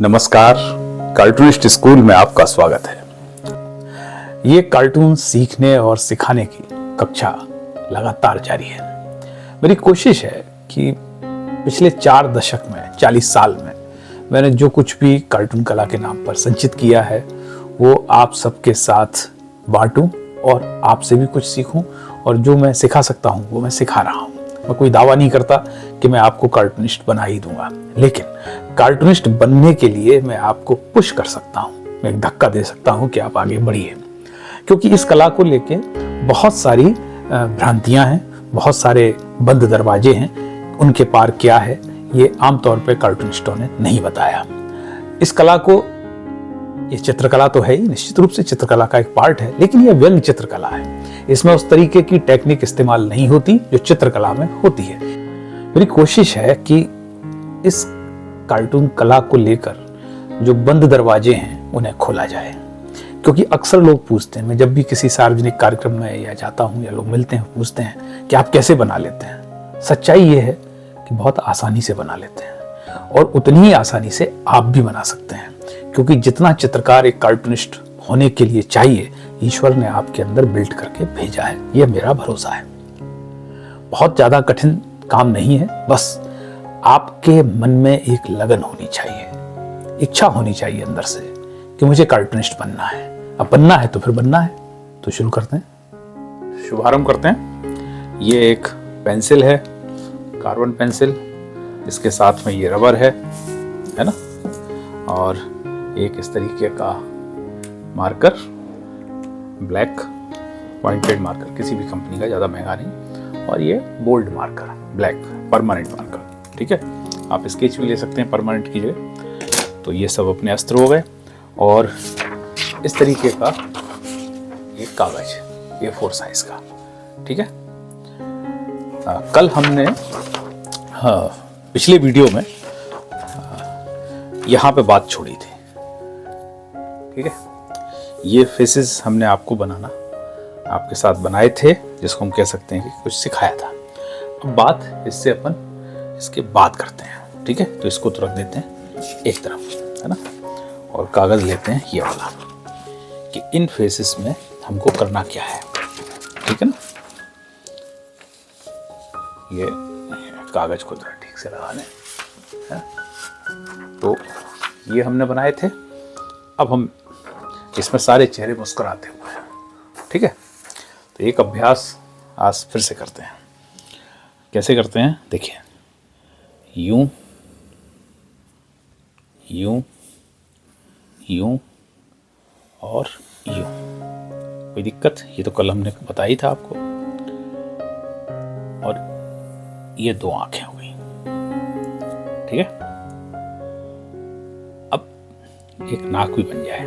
नमस्कार, cartoonist school में आपका स्वागत है। ये कार्टून सीखने और सिखाने की कक्षा लगातार जारी है। मेरी कोशिश है कि पिछले 4 दशक में 40 साल में मैंने जो कुछ भी कार्टून कला के नाम पर संचित किया है वो आप सबके साथ बांटूं और आपसे भी कुछ सीखूं, और जो मैं सिखा सकता हूं वो मैं सिखा रहा हूं। मैं कोई दावा नहीं करता कि मैं आपको कार्टूनिस्ट बना ही दूंगा, लेकिन कार्टूनिस्ट बनने के लिए मैं आपको पुश कर सकता हूं, मैं एक धक्का दे सकता हूं कि आप आगे बढ़िए। क्योंकि इस कला को लेके बहुत सारी भ्रांतियां हैं, बहुत सारे बंद दरवाजे हैं, उनके पार क्या है ये आमतौर पे कार्टूनिस्टों ने नहीं बताया। इस कला को, ये चित्रकला तो है ही, निश्चित रूप से चित्रकला का एक पार्ट है, लेकिन ये व्यंग्य चित्रकला है। इसमें उस तरीके की टेक्निक इस्तेमाल नहीं होती जो चित्रकला में होती है। मेरी कोशिश है कि इस कार्टून कला को लेकर जो बंद दरवाजे हैं उन्हें खोला जाए। क्योंकि अक्सर लोग पूछते हैं, मैं जब भी किसी सार्वजनिक कार्यक्रम में या जाता हूं या लोग मिलते हैं पूछते हैं कि आप कैसे बना लेते हैं। सच्चाई ये है कि बहुत आसानी से बना लेते हैं, और उतनी ही आसानी से आप भी बना सकते हैं। क्योंकि जितना चित्रकार एक कार्टूनिस्ट होने के लिए चाहिए, ईश्वर ने आपके अंदर बिल्ड करके भेजा है, यह मेरा भरोसा है। बहुत ज्यादा कठिन काम नहीं है, बस आपके मन में एक लगन होनी चाहिए, इच्छा होनी चाहिए अंदर से कि मुझे कार्टूनिस्ट बनना है। अब बनना है तो फिर बनना है, तो शुरू करते हैं, शुभारंभ करते हैं। ये एक पेंसिल है, कार्बन पेंसिल, इसके साथ में ये रबर है ना, और एक इस तरीके का मार्कर, ब्लैक पॉइंटेड मार्कर, किसी भी कंपनी का, ज़्यादा महंगा नहीं, और ये bold marker, black permanent marker. ठीक है, आप स्केच भी ले सकते हैं परमानेंट की जगह। तो ये सब अपने अस्त्र हो गए, और इस तरीके का ये कागज, A4 साइज का। ठीक है, कल हमने पिछले वीडियो में यहाँ पे बात छोड़ी थी। ठीक है, ये फेसेस हमने आपको बनाना, आपके साथ बनाए थे, जिसको हम कह सकते हैं कि कुछ सिखाया था। अब बात इससे अपन इसके बाद करते हैं। ठीक है, तो इसको तो रख देते हैं एक तरफ, है ना, और कागज लेते हैं ये वाला, कि इन फेसेस में हमको करना क्या है। ठीक है ना, ये कागज को ठीक से लगा लें, है? तो ये हमने बनाए थे। अब हम इसमें सारे चेहरे मुस्कुराते हुए हैं। ठीक है, तो एक अभ्यास आज फिर से करते हैं। कैसे करते हैं देखिए, यूं यूं यूं और यूं। कोई दिक्कत? ये तो कल हमने बताया ही था आपको। और ये 2 आंखें हो गई। ठीक है, अब एक नाक भी बन जाए।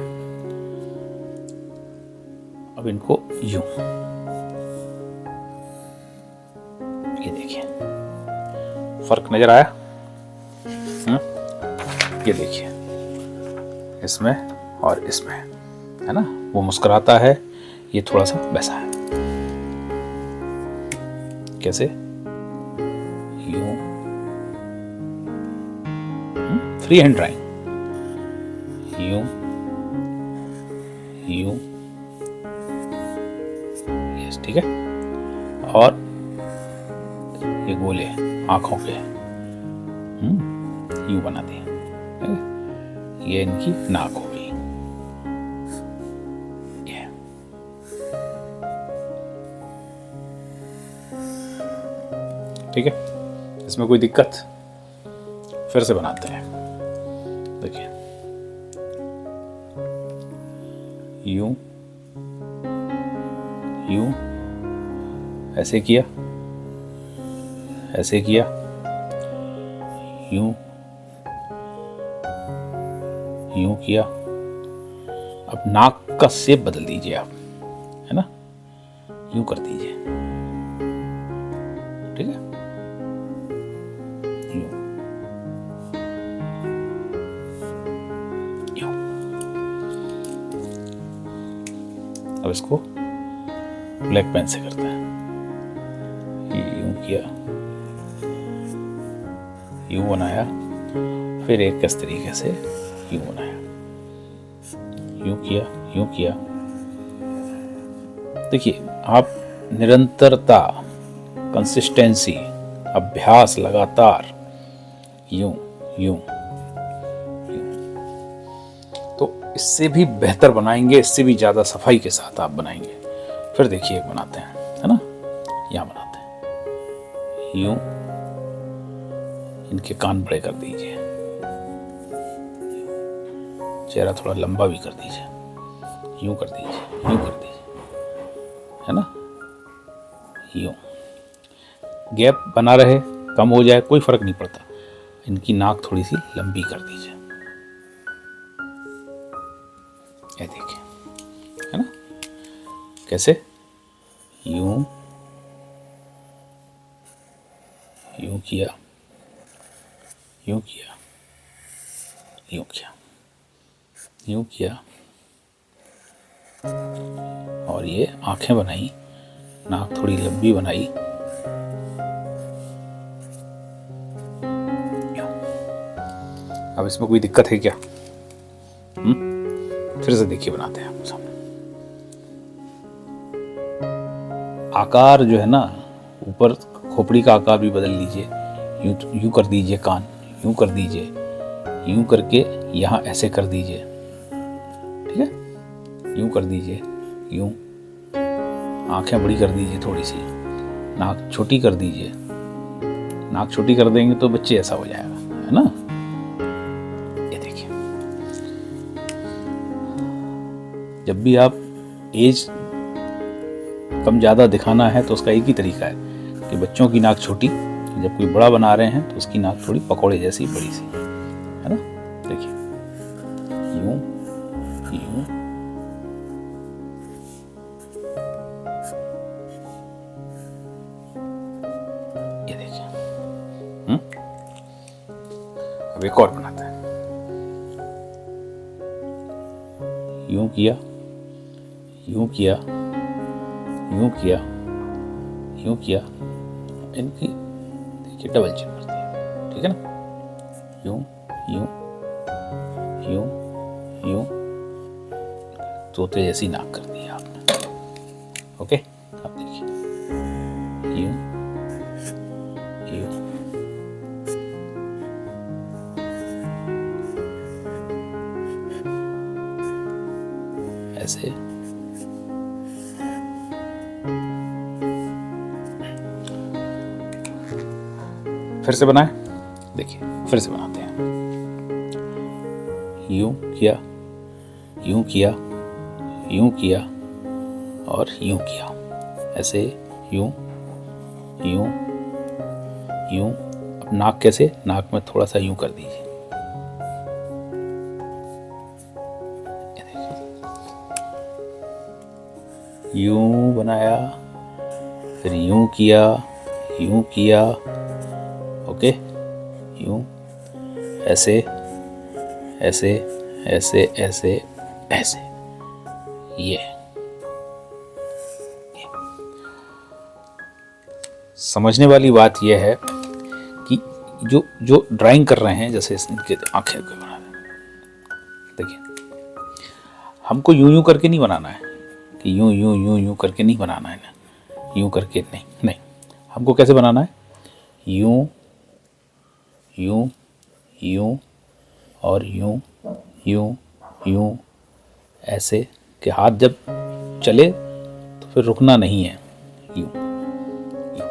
अब इनको यूं, ये देखिए, फर्क नजर आया? ये देखिए, इसमें और इसमें, है ना, वो मुस्कुराता है, ये थोड़ा सा वैसा है। कैसे? यूं, फ्री हैंड ड्राइंग, यूं यूं, यस, ठीक है। और ये गोले आंखों के यूं बना दिए, ये इनकी नाक हो गई। ये ठीक है, इसमें कोई दिक्कत? फिर से बनाते हैं। देखिए, यूं यूं, ऐसे किया, ऐसे किया, यूं यूं किया। अब नाक का शेप बदल दीजिए आप, है ना, यूं कर दीजिए। ठीक है, यूं यूं। अब इसको ब्लैक पेन से करते हैं। यूं किया, यूं बनाया, फिर एक इस तरीके से यूं बनाया, यूं किया, यूं किया। देखिए, आप निरंतरता, कंसिस्टेंसी, अभ्यास लगातार, यूं यूं यूं, तो इससे भी बेहतर बनाएंगे, इससे भी ज्यादा सफाई के साथ आप बनाएंगे। फिर देखिए, एक बनाते हैं, है ना, यहां बनाते हैं, यूं, इनके कान बड़े कर दीजिए, चेहरा थोड़ा लंबा भी कर दीजिए, यूं कर दीजिए, यूं कर दीजिए, है ना, यूं। गैप बना रहे, कम हो जाए, कोई फर्क नहीं पड़ता। इनकी नाक थोड़ी सी लंबी कर दीजिए, ये देखिए, है ना, कैसे, यूं, यूं किया, यूं किया, यूं किया, यूं किया, और ये आंखें बनाई, नाक थोड़ी लंबी बनाई, अब इसमें कोई दिक्कत है क्या? फिर से देखिए, बनाते हैं सामने। आकार जो है ना, ऊपर खोपड़ी का आकार भी बदल लीजिए, यूं कर दीजिए, कान यूं कर दीजिए, यूं करके यहाँ ऐसे कर दीजिए, ठीक है, यूं कर दीजिए, यूं, आंखें बड़ी कर दीजिए थोड़ी सी, नाक छोटी कर दीजिए। नाक छोटी कर देंगे तो बच्चे ऐसा हो जाएगा, है ना। ये देखिए, जब भी आप एज कम ज़्यादा दिखाना है तो उसका एक ही तरीका है कि बच्चों की नाक छोटी, जब कोई बड़ा बना रहे हैं तो उसकी नाक थोड़ी पकौड़े जैसी बड़ी सी, है ना। देखिए, यूं यूं, ये देखिए। अब एक और बनाते हैं, यूं किया, यूं किया, यूं किया, यूं किया, इनकी देखिए डबल चिन करती है, ठीक है ना, यूं यूं यूं यूं, तोते जैसी नाक कर दी आपने। ओके, अब देखिए, यूं यूं, ऐसे, फिर से बनाए, देखिए, फिर से बनाते हैं, यूं किया, यूं किया, यूं किया, और यूं किया, ऐसे, यूं यूं यूं। अब नाक कैसे, नाक में थोड़ा सा यूं कर दीजिए, यूं बनाया, फिर यूं किया, यूं किया, ओके, यूं, ऐसे ऐसे ऐसे ऐसे ऐसे, ये समझने वाली बात यह है कि जो जो ड्राइंग कर रहे हैं, जैसे इनके आंखें को बना रहे हैं, देखिए, हमको यूं यूं करके नहीं बनाना है, कि यूं यूं यूं यूं करके नहीं बनाना है ना, यूं करके नहीं, नहीं, हमको कैसे बनाना है, यूं यूं यूं, और यूं यूं यूं, ऐसे कि हाथ जब चले तो फिर रुकना नहीं है, यूं यूं।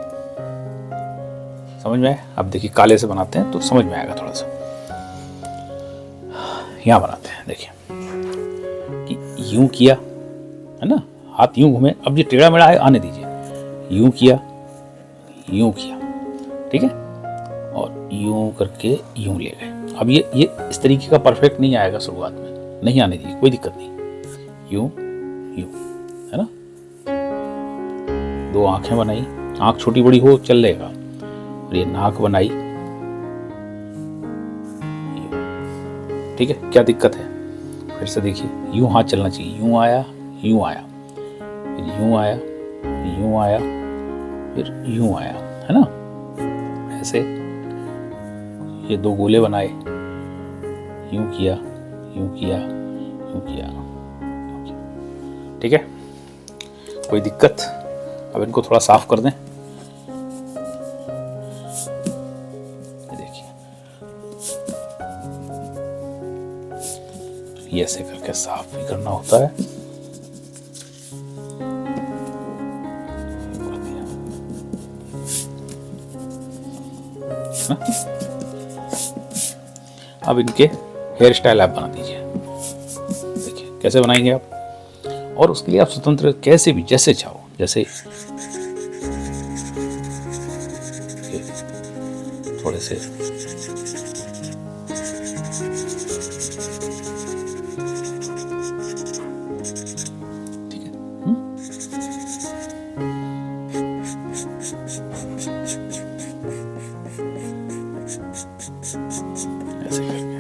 समझ में आया? अब देखिए, काले से बनाते हैं तो समझ में आएगा थोड़ा सा। यहां बनाते हैं, देखिए, कि यूं किया, है ना, हाथ यूं घूमे, अब ये टेढ़ा मेढ़ा है, आने दीजिए, यूं किया, यूं किया, ठीक है, और यूं करके यूं ले गए। अब ये इस तरीके का परफेक्ट नहीं आएगा, शुरुआत में नहीं आने दीजिए, कोई दिक्कत नहीं, यूं यूं, है ना। दो आंखें बनाई, आंख छोटी बड़ी हो चल लेगा, और ये नाक बनाई, ठीक है, क्या दिक्कत है। फिर से देखिए, यूं हाथ चलना चाहिए, यूं आया, यूं आया, फिर यूं आया, यूं आया, फिर यूं आया, है ना, ऐसे। ये दो गोले बनाए, यूं किया, यूं किया, यूं किया, यूं किया। ठीक है, कोई दिक्कत? अब इनको थोड़ा साफ कर दें। देखिए ये ऐसे करके साफ भी करना होता है। अब इनके हेयर स्टाइल आप बना दीजिए। देखिए कैसे बनाएंगे आप, और उसके लिए आप स्वतंत्र, कैसे भी जैसे चाहो, जैसे थोड़े से ठीक है। ऐसे करके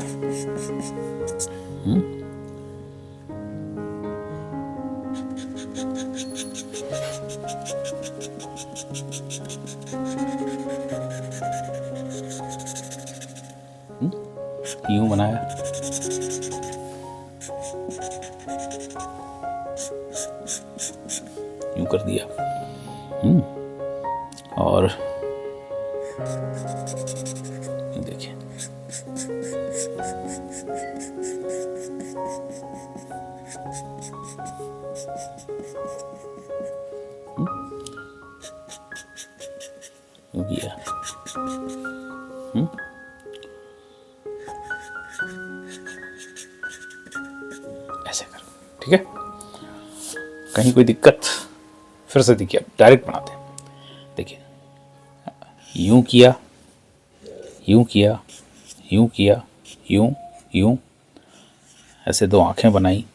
यूं बनाया, यूं कर दिया। और देखिए यूं किया। ऐसे कर, ठीक है। कहीं कोई दिक्कत? फिर से देखिए, डायरेक्ट बनाते हैं। देखिए यूं किया, यूं किया, यूं किया, यूं यूं, ऐसे 2 आंखें बनाई,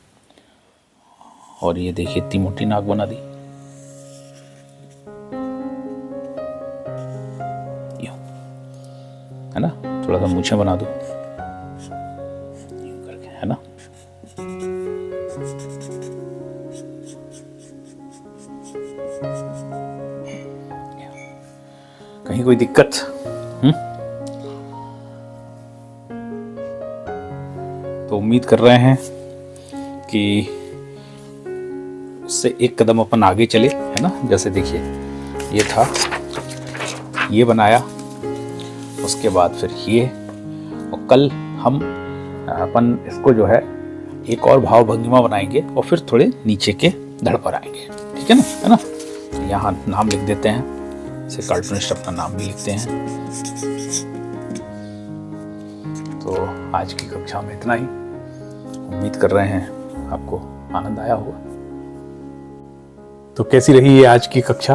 और ये देखिए इतनी मोटी नाक बना दी। यूं, है ना, थोड़ा सा मूछें बना दो यूं करके, है ना। कहीं कोई दिक्कत? तो उम्मीद कर रहे हैं कि उससे एक कदम अपन आगे चले, है ना। जैसे देखिए ये था, ये बनाया, उसके बाद फिर ये, और कल हम अपन इसको जो है एक और भाव भंगिमा बनाएंगे, और फिर थोड़े नीचे के धड़ पर आएंगे, ठीक है ना, है ना। तो यहाँ नाम लिख देते हैं, जैसे कार्टूनिस्ट अपना नाम भी लिखते हैं। तो आज की कक्षा में इतना ही। उम्मीद कर रहे हैं आपको आनंद आया होगा। तो कैसी रही ये आज की कक्षा?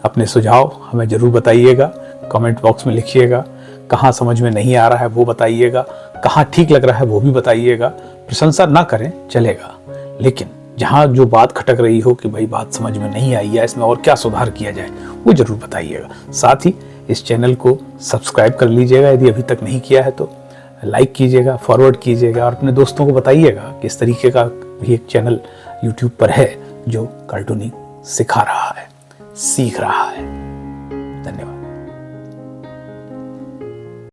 अपने सुझाव हमें जरूर बताइएगा, कमेंट बॉक्स में लिखिएगा। कहाँ समझ में नहीं आ रहा है वो बताइएगा, कहाँ ठीक लग रहा है वो भी बताइएगा। प्रशंसा ना करें चलेगा, लेकिन जहाँ जो बात खटक रही हो कि भाई बात समझ में नहीं आई है, इसमें और क्या सुधार किया जाए, वो जरूर बताइएगा। साथ ही इस चैनल को सब्सक्राइब कर लीजिएगा यदि अभी तक नहीं किया है तो, लाइक कीजिएगा, फॉरवर्ड कीजिएगा, और अपने दोस्तों को बताइएगा कि इस तरीके का भी एक चैनल यूट्यूब पर है जो कार्टूनिंग सिखा रहा है, सीख रहा है। धन्यवाद।